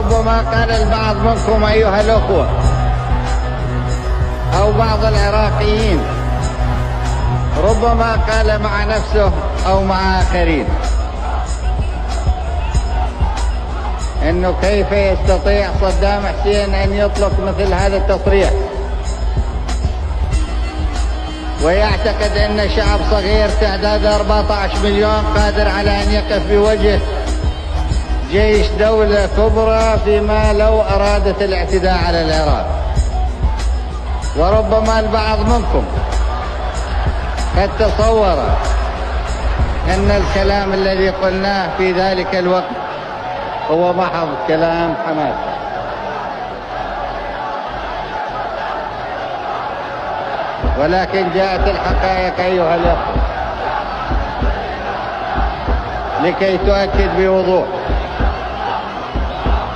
وربما قال البعض منكم أيها الأخوة أو بعض العراقيين، ربما قال مع نفسه أو مع آخرين إنه كيف يستطيع صدام حسين أن يطلق مثل هذا التصريح ويعتقد أن شعب صغير تعداده 14 مليون قادر على أن يقف بوجه جيش دولة كبرى فيما لو أرادت الاعتداء على العراق. وربما البعض منكم قد تصور أن الكلام الذي قلناه في ذلك الوقت هو محض كلام حماس، ولكن جاءت الحقائق أيها الأخوة لكي تؤكد بوضوح